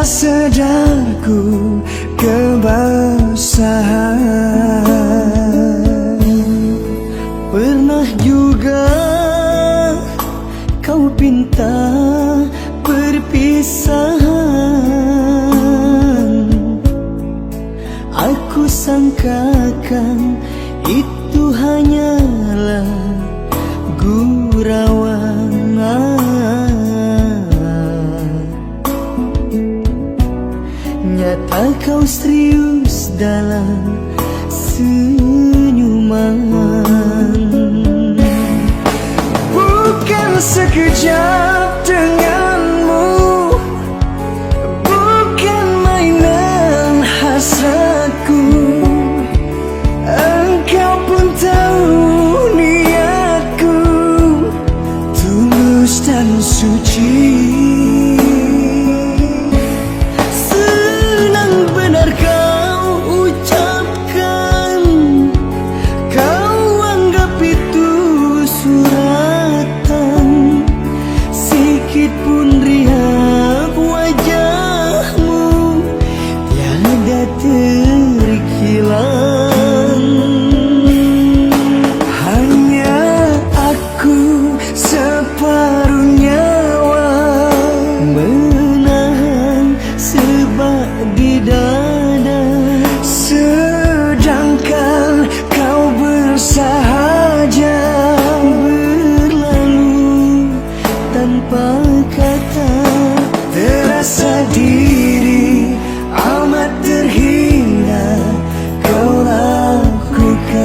sadarku kebasahan. Pernah juga kau pinta perpisahan. Aku sangkakan itu hanyalah gurauan. Nyata kau serius dalam senyuman. Bukan sekejap denganmu, bukan mainan hasratku. Engkau pun tahu niatku tulus dan suci. Terasa diri amat terhina kau lakukan.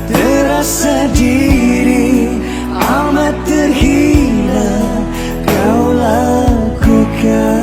Terasa diri amat terhina kau lakukan.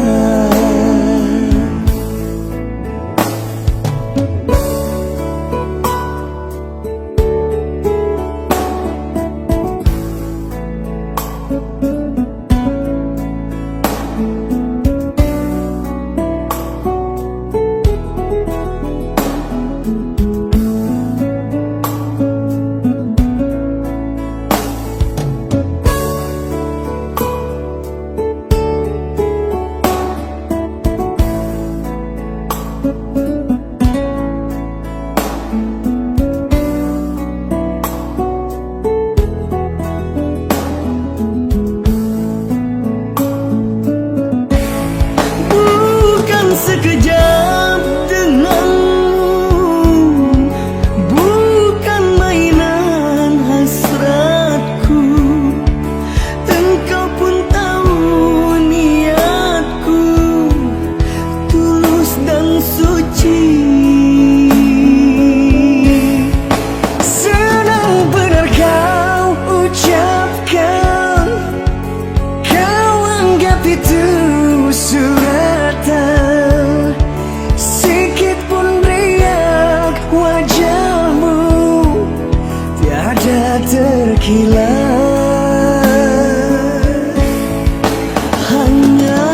Sekejap denganmu, bukan mainan hasratku. Engkau pun tahu niatku tulus dan suci. Senang benar kau ucapkan, kau anggap itu suratan. Terkilat hanya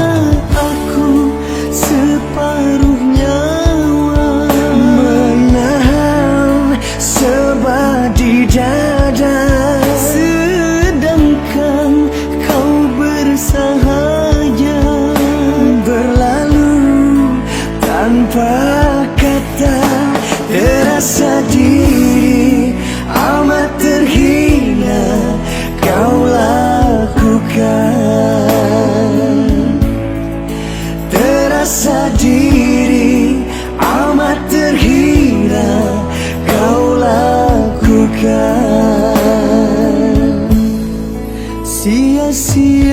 aku separuh nyawa, menahan sebab di dada. Sedangkan kau bersahaja berlalu tanpa kata. Terasa diri amat terhina kau lakukan. Terasa diri amat terhina kau lakukan. Sia-sia